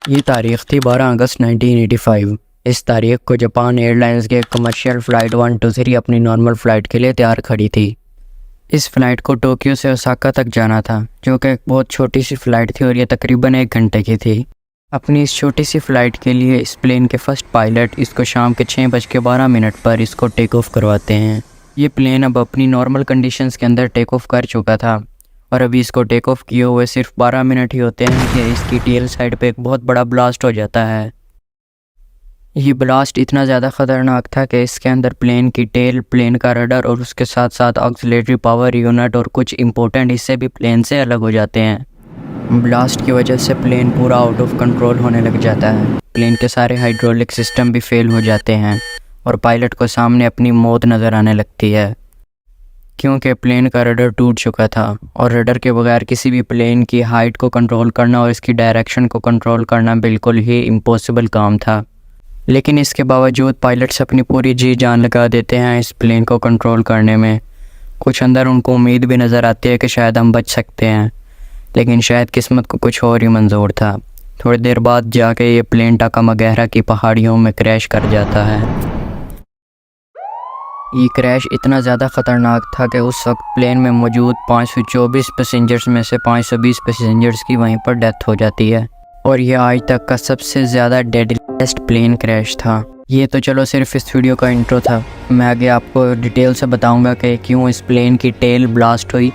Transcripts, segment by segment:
ये तारीख थी 12 अगस्त 1985। इस तारीख को जापान एयरलाइंस के कमर्शियल फ़्लाइट 123 अपनी नॉर्मल फ़्लाइट के लिए तैयार खड़ी थी। इस फ़्लाइट को टोक्यो से ओसाका तक जाना था, जो कि एक बहुत छोटी सी फ़्लाइट थी और ये तकरीबन 1 घंटे की थी। अपनी इस छोटी सी फ़्लाइट के लिए इस प्लेन के फ़र्स्ट पायलट इसको शाम के 6:12 पर इसको टेक ऑफ़ करवाते हैं। ये प्लेन अब अपनी नॉर्मल कंडीशंस के अंदर टेक ऑफ़ कर चुका था और अभी इसको टेक ऑफ़ किए हुए सिर्फ 12 मिनट ही होते हैं कि इसकी टेल साइड पे एक बहुत बड़ा ब्लास्ट हो जाता है। ये ब्लास्ट इतना ज़्यादा ख़तरनाक था कि इसके अंदर प्लेन की टेल, प्लेन का रडर और उसके साथ साथ ऑक्सिलरी पावर यूनिट और कुछ इंपॉर्टेंट हिस्से भी प्लेन से अलग हो जाते हैं। ब्लास्ट की वजह से प्लेन पूरा आउट ऑफ कंट्रोल होने लग जाता है। प्लेन के सारे हाइड्रोलिक सिस्टम भी फेल हो जाते हैं और पायलट को सामने अपनी मौत नज़र आने लगती है, क्योंकि प्लेन का रडर टूट चुका था और रडर के बगैर किसी भी प्लेन की हाइट को कंट्रोल करना और इसकी डायरेक्शन को कंट्रोल करना बिल्कुल ही इम्पॉसिबल काम था। लेकिन इसके बावजूद पायलट्स अपनी पूरी जी जान लगा देते हैं इस प्लेन को कंट्रोल करने में। कुछ अंदर उनको उम्मीद भी नज़र आती है कि शायद हम बच सकते हैं, लेकिन शायद किस्मत को कुछ और ही मंजूर था। थोड़ी देर बाद जाके ये प्लेन टाकामागैहरा की पहाड़ियों में क्रैश कर जाता है। ये क्रैश इतना ज़्यादा ख़तरनाक था कि उस वक्त प्लेन में मौजूद 524 पैसेंजर्स में से 520 पैसेंजर्स की वहीं पर डेथ हो जाती है और ये आज तक का सबसे ज़्यादा डेडलीस्ट प्लेन क्रैश था। ये तो चलो सिर्फ इस वीडियो का इंट्रो था। मैं आगे आपको डिटेल से बताऊंगा कि क्यों इस प्लेन की टेल ब्लास्ट हुई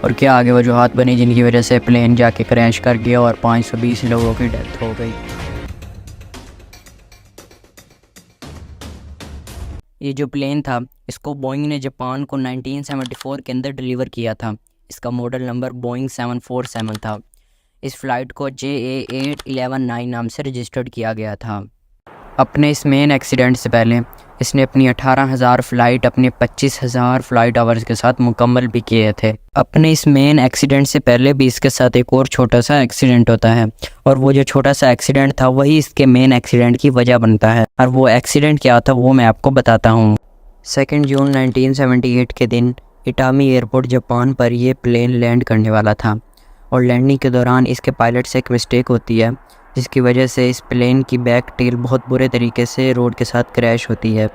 और क्या आगे वजूहात बनी जिनकी वजह से प्लेन जाके क्रैश कर गया और 520 लोगों की डेथ हो गई। ये जो प्लेन था इसको बोइंग ने जापान को 1974 के अंदर डिलीवर किया था। इसका मॉडल नंबर बोइंग 747 था। इस फ़्लाइट को JA8119 नाम से रजिस्टर्ड किया गया था। अपने इस मेन एक्सीडेंट से पहले इसने अपनी 18,000 फ़्लाइट अपने 25,000 फ़्लाइट आवर्स के साथ मुकम्मल भी किए थे। अपने इस मेन एक्सीडेंट से पहले भी इसके साथ एक और छोटा सा एक्सीडेंट होता है और वो जो छोटा सा एक्सीडेंट था वही इसके मेन एक्सीडेंट की वजह बनता है। और वो एक्सीडेंट क्या था वो मैं आपको बताता हूँ। 2 जून 1978 के दिन इटामी एयरपोर्ट जापान पर यह प्लेन लैंड करने वाला था और लैंडिंग के दौरान इसके पायलट से एक मिस्टेक होती है, जिसकी वजह से इस प्लेन की बैक टेल बहुत बुरे तरीके से रोड के साथ क्रैश होती है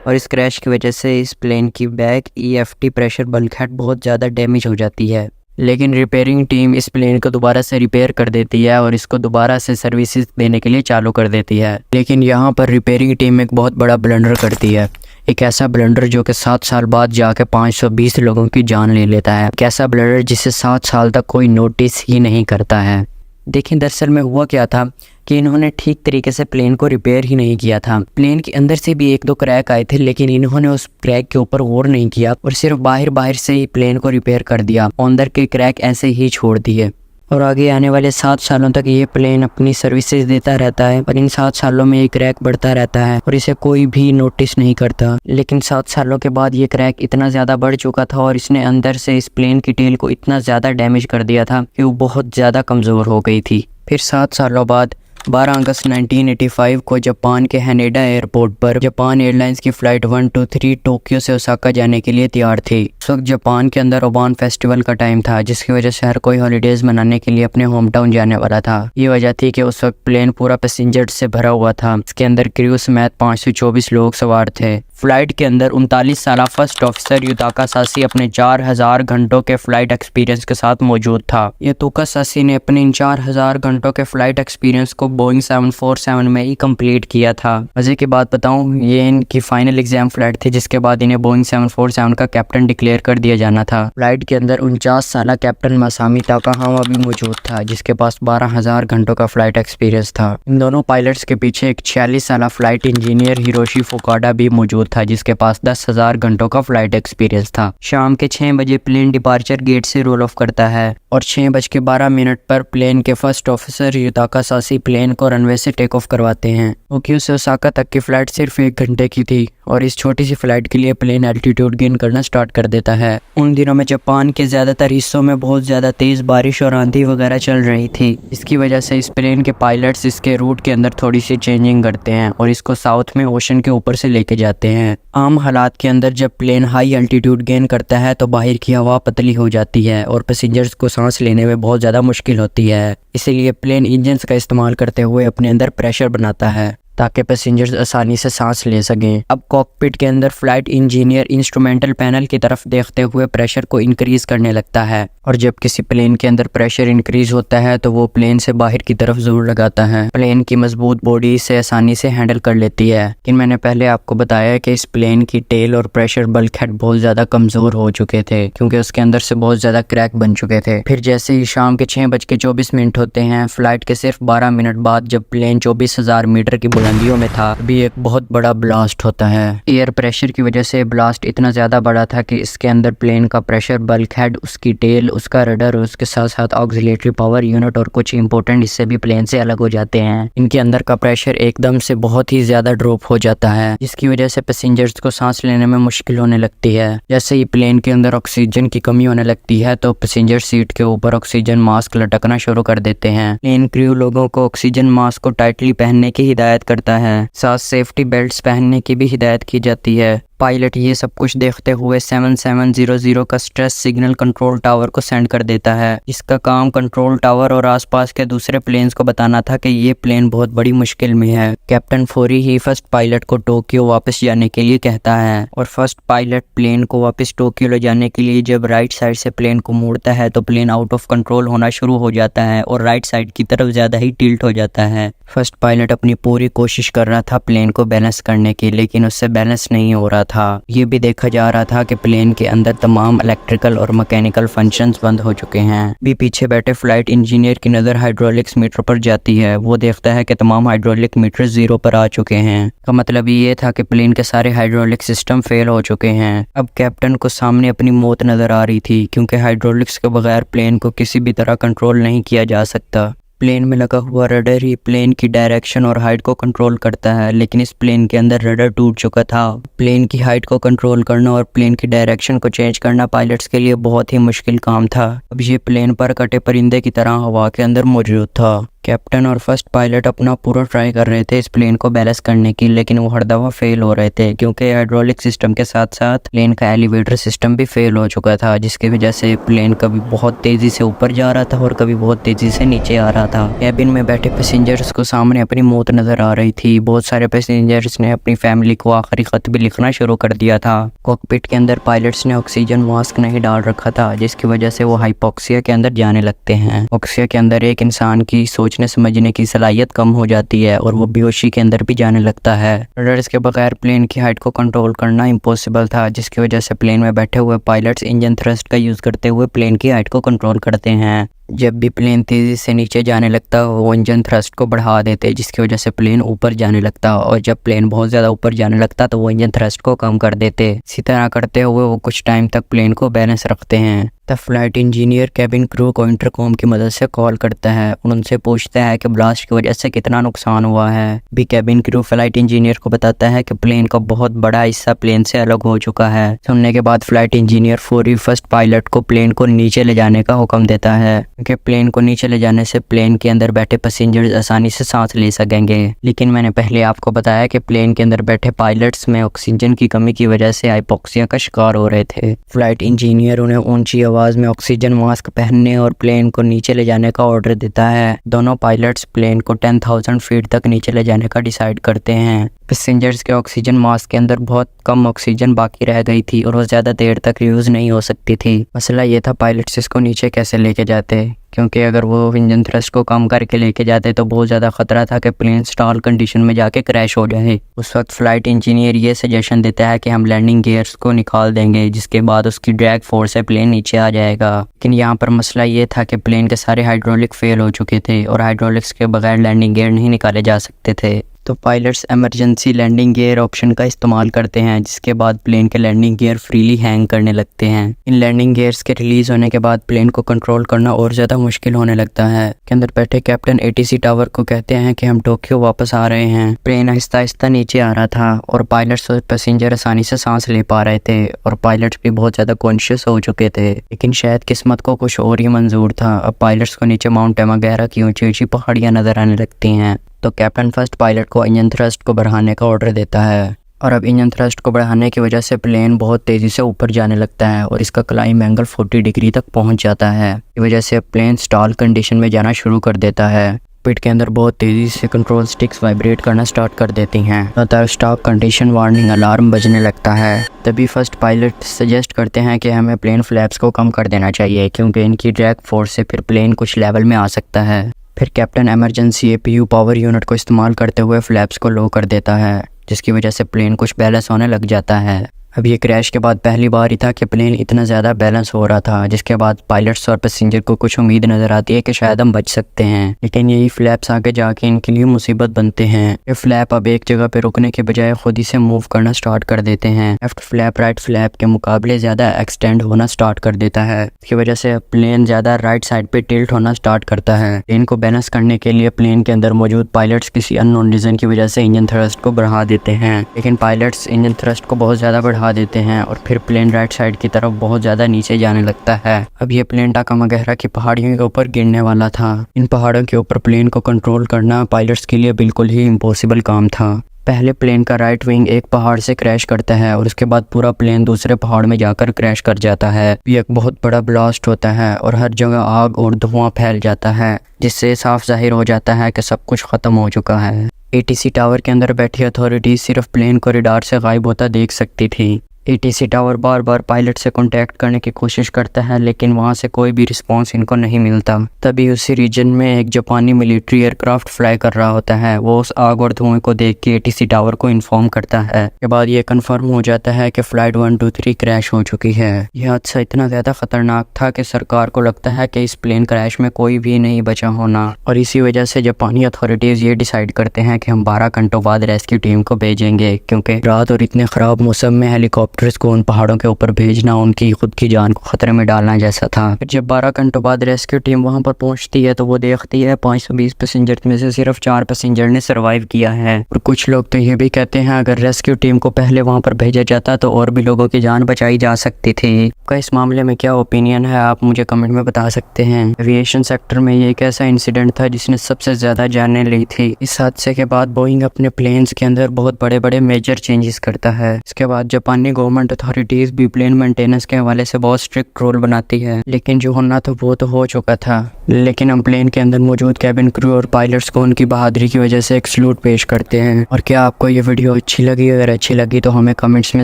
और इस क्रैश की वजह से इस प्लेन की बैक EFT प्रेशर बल्कहेड बहुत ज़्यादा डैमेज हो जाती है। लेकिन रिपेयरिंग टीम इस प्लेन को दोबारा से रिपेयर कर देती है और इसको दोबारा से सर्विसेज देने के लिए चालू कर देती है। लेकिन यहाँ पर रिपेयरिंग टीम एक बहुत बड़ा ब्लंडर करती है, एक ऐसा ब्लंडर जो कि 7 साल बाद जाके 520 लोगों की जान ले लेता है। एक ऐसा ब्लंडर जिसे 7 साल तक कोई नोटिस ही नहीं करता है। देखिए दरअसल में हुआ क्या था कि इन्होंने ठीक तरीके से प्लेन को रिपेयर ही नहीं किया था। प्लेन के अंदर से भी 1-2 क्रैक आए थे, लेकिन इन्होंने उस क्रैक के ऊपर गौर नहीं किया और सिर्फ बाहर से ही प्लेन को रिपेयर कर दिया। अंदर के क्रैक ऐसे ही छोड़ दिए और आगे आने वाले 7 सालों तक ये प्लेन अपनी सर्विसेज देता रहता है और इन 7 सालों में ये क्रैक बढ़ता रहता है और इसे कोई भी नोटिस नहीं करता। लेकिन 7 सालों के बाद ये क्रैक इतना ज़्यादा बढ़ चुका था और इसने अंदर से इस प्लेन की टेल को इतना ज़्यादा डैमेज कर दिया था कि वो बहुत ज़्यादा कमज़ोर हो गई थी। फिर 7 सालों बाद 12 अगस्त 1985 को जापान के हैनेडा एयरपोर्ट पर जापान एयरलाइंस की फ़्लाइट 123 टोक्यो से ओसाका जाने के लिए तैयार थी। उस वक्त जापान के अंदर ओबान फेस्टिवल का टाइम था, जिसकी वजह से हर कोई हॉलीडेज़ मनाने के लिए अपने होम टाउन जाने वाला था। ये वजह थी कि उस वक्त प्लेन पूरा पैसेंजर से भरा हुआ था। इसके अंदर क्रू समेत 524 लोग सवार थे। फ़्लाइट के अंदर 39 साल फर्स्ट ऑफिसर युताका सासी अपने 4000 घंटों के फ़्लाइट एक्सपीरियंस के साथ मौजूद था। युताका सासी ने अपने इन 4000 घंटों के फ़्लाइट एक्सपीरियंस को बोइंग 747 में ही कंप्लीट किया था। मजे की बात बताऊं, ये इनकी फाइनल एग्जाम फ्लाइट थी, जिसके बाद इन्हें बोइंग 747 का कैप्टन डिक्लेयर कर दिया जाना था। फ्लाइट के अंदर 49 साल कैप्टन मासामी ताकाहामा भी मौजूद था, जिसके पास 12,000 घंटों का फ्लाइट एक्सपीरियंस था। इन दोनों पायलट्स के पीछे एक 46 साल फ्लाइट इंजीनियर हिरोशी फुकाडा भी मौजूद था, जिसके पास 10,000 घंटों का फ्लाइट एक्सपीरियंस था। शाम के 6 बजे प्लेन डिपार्चर गेट से रोल ऑफ करता है और 6:12 पर प्लेन के फर्स्ट ऑफिसर युताका सासी प्लेन को रनवे से टेक ऑफ करवाते हैं। टोक्यो से ओसाका तक की फ्लाइट सिर्फ 1 घंटे की थी और इस छोटी सी फ्लाइट के लिए प्लेन एल्टीट्यूड गेन करना स्टार्ट कर देता है। उन दिनों में जापान के ज़्यादातर हिस्सों में बहुत ज़्यादा तेज़ बारिश और आंधी वगैरह चल रही थी। इसकी वजह से इस प्लेन के पायलट्स इसके रूट के अंदर थोड़ी सी चेंजिंग करते हैं और इसको साउथ में ओशन के ऊपर से लेके जाते हैं। हैं। आम हालात के अंदर जब प्लेन हाई अल्टीट्यूड गेन करता है तो बाहर की हवा पतली हो जाती है और पैसेंजर्स को सांस लेने में बहुत ज़्यादा मुश्किल होती है। इसीलिए प्लेन इंजन्स का इस्तेमाल करते हुए अपने अंदर प्रेशर बनाता है ताकि पैसेंजर्स आसानी से सांस ले सकें। अब कॉकपिट के अंदर फ्लाइट इंजीनियर इंस्ट्रूमेंटल पैनल की तरफ देखते हुए प्रेशर को इंक्रीज़ करने लगता है और जब किसी प्लेन के अंदर प्रेशर इंक्रीज़ होता है तो वो प्लेन से बाहर की तरफ जोर लगाता है। प्लेन की मजबूत बॉडी इसे आसानी से हैंडल कर लेती है। लेकिन मैंने पहले आपको बताया कि इस प्लेन की टेल और प्रेशर बल्कहेड बहुत ज़्यादा कमज़ोर हो चुके थे क्योंकि उसके अंदर से बहुत ज़्यादा क्रैक बन चुके थे। फिर जैसे ही शाम के 6:24 होते हैं, फ्लाइट के सिर्फ 12 मिनट बाद जब प्लेन 24,000 मीटर की बुलंदियों में था, भी एक बहुत बड़ा ब्लास्ट होता है। एयर प्रेशर की वजह से ब्लास्ट इतना ज़्यादा बड़ा था कि इसके अंदर प्लेन का प्रेशर बल्कहेड, उसकी टेल, उसका रडर और उसके साथ साथ ऑक्सिलरी पावर यूनिट और कुछ इंपॉर्टेंट हिस्से भी प्लेन से अलग हो जाते हैं। इनके अंदर का प्रेशर एकदम से बहुत ही ज़्यादा ड्रॉप हो जाता है जिसकी वजह से पैसेंजर्स को सांस लेने में मुश्किल होने लगती है। जैसे ही प्लेन के अंदर ऑक्सीजन की कमी होने लगती है तो पैसेंजर सीट के ऊपर ऑक्सीजन मास्क लटकना शुरू कर देते हैं। प्लेन क्रू लोगों को ऑक्सीजन मास्क को टाइटली पहनने की हिदायत करता है, साथ सेफ्टी बेल्ट्स पहनने की भी हिदायत की जाती है। पायलट ये सब कुछ देखते हुए 7700 का स्ट्रेस सिग्नल कंट्रोल टावर को सेंड कर देता है। इसका काम कंट्रोल टावर और आसपास के दूसरे प्लेन्स को बताना था कि ये प्लेन बहुत बड़ी मुश्किल में है। कैप्टन फोरी ही फर्स्ट पायलट को टोक्यो वापस जाने के लिए कहता है और फर्स्ट पायलट प्लेन को वापस टोक्यो ले जाने के लिए जब राइट साइड से प्लेन को मोड़ता है तो प्लेन आउट ऑफ कंट्रोल होना शुरू हो जाता है और राइट साइड की तरफ ज़्यादा ही टिल्ट हो जाता है। फर्स्ट पायलट अपनी पूरी कोशिश कर रहा था प्लेन को बैलेंस करने की, लेकिन उससे बैलेंस नहीं हो रहा था। ये भी देखा जा रहा था कि प्लेन के अंदर तमाम इलेक्ट्रिकल और मैकेनिकल फंक्शंस बंद हो चुके हैं। भी पीछे बैठे फ्लाइट इंजीनियर की नज़र हाइड्रोलिक्स मीटर पर जाती है। वो देखता है कि तमाम हाइड्रोलिक मीटर 0 पर आ चुके हैं। का मतलब ये था कि प्लेन के सारे हाइड्रोलिक सिस्टम फेल हो चुके हैं। अब कैप्टन को सामने अपनी मौत नज़र आ रही थी क्योंकि हाइड्रोलिक्स के बगैर प्लेन को किसी भी तरह कंट्रोल नहीं किया जा सकता। प्लेन में लगा हुआ रडर ही प्लेन की डायरेक्शन और हाइट को कंट्रोल करता है, लेकिन इस प्लेन के अंदर रडर टूट चुका था। प्लेन की हाइट को कंट्रोल करना और प्लेन की डायरेक्शन को चेंज करना पायलट्स के लिए बहुत ही मुश्किल काम था। अब ये प्लेन पर कटे परिंदे की तरह हवा के अंदर मौजूद था। कैप्टन और फर्स्ट पायलट अपना पूरा ट्राई कर रहे थे इस प्लेन को बैलेंस करने की, लेकिन वो हर दफ़ा फेल हो रहे थे क्योंकि हाइड्रोलिक सिस्टम के साथ साथ प्लेन का एलिवेटर सिस्टम भी फेल हो चुका था, जिसकी वजह से प्लेन कभी बहुत तेज़ी से ऊपर जा रहा था और कभी बहुत तेज़ी से नीचे आ रहा था। कैबिन में बैठे पैसेंजर्स को सामने अपनी मौत नज़र आ रही थी। बहुत सारे पैसेंजर्स ने अपनी फैमिली को आखिरी खत भी लिखना शुरू कर दिया था। कॉकपिट के अंदर पायलट्स ने ऑक्सीजन मास्क नहीं डाल रखा था, जिसकी वजह से वो हाइपोक्सिया के अंदर जाने लगते हैं। ऑक्सिया के अंदर एक इंसान की सोचने समझने की सलाहियत कम हो जाती है और वो बेहोशी के अंदर भी जाने लगता है। रडर्स के बगैर प्लेन की हाइट को कंट्रोल करना इम्पॉसिबल था, जिसकी वजह से प्लेन में बैठे हुए पायलट्स इंजन थ्रस्ट का यूज़ करते हुए प्लेन की हाइट को कंट्रोल करते हैं। जब भी प्लेन तेज़ी से नीचे जाने लगता वो इंजन थ्रस्ट को बढ़ा देते, जिसकी वजह से प्लेन ऊपर जाने लगता, और जब प्लेन बहुत ज़्यादा ऊपर जाने लगता तो वो इंजन थ्रस्ट को कम कर देते। इसी तरह करते हुए वो कुछ टाइम तक प्लेन को बैलेंस रखते हैं। तब फ्लाइट इंजीनियर कैबिन क्रू को इंटरकॉम की मदद से कॉल करता है और उनसे पूछता है कि ब्लास्ट की वजह से कितना नुकसान हुआ है। भी कैबिन क्रू फ्लाइट इंजीनियर को बताता है कि प्लेन का बहुत बड़ा हिस्सा प्लेन से अलग हो चुका है। सुनने के बाद फ्लाइट इंजीनियर फौरी फर्स्ट पायलट को प्लेन को नीचे ले जाने का हुक्म देता है कि प्लेन को नीचे ले जाने से प्लेन के अंदर बैठे पैसेंजर्स आसानी से सांस ले सकेंगे। लेकिन मैंने पहले आपको बताया कि प्लेन के अंदर बैठे पायलट्स में ऑक्सीजन की कमी की वजह से हाइपोक्सिया का शिकार हो रहे थे। फ्लाइट इंजीनियर उन्हें ऊंची आवाज़ में ऑक्सीजन मास्क पहनने और प्लेन को नीचे ले जाने का ऑर्डर देता है। दोनों पायलट्स प्लेन को 10,000 फीट तक नीचे ले जाने का डिसाइड करते हैं। पैसेंजर्स के ऑक्सीजन मास्क के अंदर बहुत कम ऑक्सीजन बाकी रह गई थी और वो ज़्यादा देर तक यूज़ नहीं हो सकती थी। मसला ये था पायलट्स इसको नीचे कैसे लेके जाते, क्योंकि अगर वो इंजन थ्रस्ट को कम करके लेके जाते तो बहुत ज़्यादा ख़तरा था कि प्लेन स्टॉल कंडीशन में जाके क्रैश हो जाए। उस वक्त फ़्लाइट इंजीनियर ये सजेशन देता है कि हम लैंडिंग गियर्स को निकाल देंगे, जिसके बाद उसकी ड्रैग फोर्स से प्लेन नीचे आ जाएगा। लेकिन यहाँ पर मसला ये था कि प्लेन के सारे हाइड्रोलिक फेल हो चुके थे और हाइड्रोलिक्स के बगैर लैंडिंग गियर नहीं निकाले जा सकते थे। तो pilots emergency landing gear option का इस्तेमाल करते हैं, जिसके बाद प्लेन के लैंडिंग गियर फ्रीली हैंग करने लगते हैं। इन लैंडिंग गियर्स के रिलीज़ होने के बाद प्लेन को कंट्रोल करना और ज़्यादा मुश्किल होने लगता है। के अंदर बैठे कैप्टन एटीसी टावर को कहते हैं कि हम टोक्यो वापस आ रहे हैं। प्लेन आहिस्ता आहिस्ता नीचे आ रहा था और पायलट्स और पैसेंजर आसानी से सांस ले पा रहे थे और पायलट्स भी बहुत ज़्यादा कॉन्शियस हो चुके थे। लेकिन शायद किस्मत को कुछ और ही मंजूर था। अब पायलट्स को नीचे माउंट टेमागेरा की ऊंची ऊंची पहाड़ियाँ नजर आने लगती हैं। तो कैप्टन फर्स्ट पायलट को इंजन थ्रस्ट को बढ़ाने का ऑर्डर देता है। और अब इंजन थ्रस्ट को बढ़ाने की वजह से प्लेन बहुत तेज़ी से ऊपर जाने लगता है और इसका क्लाइंब एंगल 40 डिग्री तक पहुंच जाता है। इस वजह से प्लेन स्टॉल कंडीशन में जाना शुरू कर देता है। पिट के अंदर बहुत तेज़ी से कंट्रोल स्टिक्स वाइब्रेट करना स्टार्ट कर देती हैं। लगातार स्टॉप कंडीशन वार्निंग अलार्म बजने लगता है। तभी फर्स्ट पायलट सजेस्ट करते हैं कि हमें प्लेन फ्लैप्स को कम कर देना चाहिए क्योंकि इनकी ड्रैग फोर्स से फिर प्लेन कुछ लेवल में आ सकता है। फिर captain emergency APU power unit को इस्तेमाल करते हुए फ्लैप्स को लो कर देता है, जिसकी वजह से प्लेन कुछ बैलेंस होने लग जाता है। अब ये क्रैश के बाद पहली बार ही था कि प्लेन इतना ज़्यादा बैलेंस हो रहा था, जिसके बाद पायलट्स और पैसेंजर को कुछ उम्मीद नज़र आती है कि शायद हम बच सकते हैं। लेकिन यही फ्लैप्स आगे जाके इनके लिए मुसीबत बनते हैं। ये फ्लैप अब एक जगह पे रुकने के बजाय खुद ही से मूव करना स्टार्ट कर देते हैं। लेफ्ट फ्लैप राइट फ्लैप के मुकाबले ज़्यादा एक्सटेंड होना स्टार्ट कर देता है। इसकी वजह से प्लेन ज़्यादा राइट साइड पर टिल्ट होना स्टार्ट करता है। प्लेन को बैलेंस करने के लिए प्लेन के अंदर मौजूद पायलट्स किसी अननोन रीज़न की वजह से इंजन थ्रस्ट को बढ़ा देते हैं, लेकिन पायलट्स इंजन थ्रस्ट को बहुत ज़्यादा बढ़ा देते हैं और फिर प्लेन राइट साइड की तरफ बहुत ज़्यादा नीचे जाने लगता है। अब ये प्लेन टाकामागहरा की पहाड़ियों के ऊपर गिरने वाला था। इन पहाड़ों के ऊपर प्लेन को कंट्रोल करना पायलट्स के लिए बिल्कुल ही इम्पॉसिबल काम था। पहले प्लेन का राइट विंग एक पहाड़ से क्रैश करता है और उसके बाद पूरा प्लेन दूसरे पहाड़ में जाकर क्रैश कर जाता है। ये एक बहुत बड़ा ब्लास्ट होता है और हर जगह आग और धुआं फैल जाता है, जिससे साफ जाहिर हो जाता है कि सब कुछ ख़त्म हो चुका है। ATC टावर के अंदर बैठी अथॉरिटीज सिर्फ प्लेन को रडार से गायब होता देख सकती थी। ATC टावर बार बार पायलट से कांटेक्ट करने की कोशिश करता है, लेकिन वहां से कोई भी रिस्पांस इनको नहीं मिलता। तभी उसी रीजन में एक जापानी मिलिट्री एयरक्राफ्ट फ्लाई कर रहा होता है। वो उस आग और धुएं को देख के ATC टावर को इन्फॉर्म करता है। के बाद ये कंफर्म हो जाता है कि फ्लाइट 123 क्रैश हो चुकी है। यह हादसा इतना ज़्यादा खतरनाक था कि सरकार को लगता है कि इस प्लेन क्रैश में कोई भी नहीं बचा होना, और इसी वजह से जापानी अथॉरिटीज़ ये डिसाइड करते हैं कि हम 12 घंटों बाद रेस्क्यू टीम को भेजेंगे, क्योंकि रात और इतने ख़राब मौसम में हेलीकॉप्टर्स को उन पहाड़ों के ऊपर भेजना उनकी खुद की जान को खतरे में डालना जैसा था। फिर जब 12 घंटों बाद रेस्क्यू टीम वहां पर पहुंचती है तो वो देखती है 520 पैसेंजर में से सिर्फ 4 पैसेंजर ने सरवाइव किया है। और कुछ लोग तो ये भी कहते हैं अगर रेस्क्यू टीम को पहले वहां पर भेजा जाता तो और भी लोगों की जान बचाई जा सकती थी। आपका इस मामले में क्या ओपिनियन है, आप मुझे कमेंट में बता सकते हैं। एविएशन सेक्टर में ये एक ऐसा इंसिडेंट था जिसने सबसे ज्यादा जानें ली थी। इस हादसे के बाद बोइंग अपने प्लेन्स के अंदर बहुत बड़े बड़े मेजर चेंजेस करता है। इसके बाद जापानी गवर्नमेंट अथॉरिटीज भी प्लेन मेंटेनेंस के हवाले से बहुत स्ट्रिक्ट रूल बनाती है, लेकिन जो होना था वो तो हो चुका था। लेकिन हम प्लेन के अंदर मौजूद कैबिन क्रू और पायलट्स को उनकी बहादुरी की वजह से एक सैल्यूट पेश करते हैं। और क्या आपको ये वीडियो अच्छी लगी? अगर अच्छी लगी तो हमें कमेंट्स में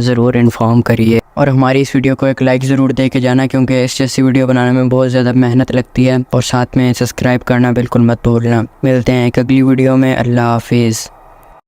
ज़रूर इन्फॉर्म करिए और हमारी इस वीडियो को एक लाइक ज़रूर दे के जाना, क्योंकि इस जैसी वीडियो बनाने में बहुत ज़्यादा मेहनत लगती है। और साथ में सब्सक्राइब करना बिल्कुल मत भूलना। मिलते हैं एक अगली वीडियो में। अल्लाह हाफिज़।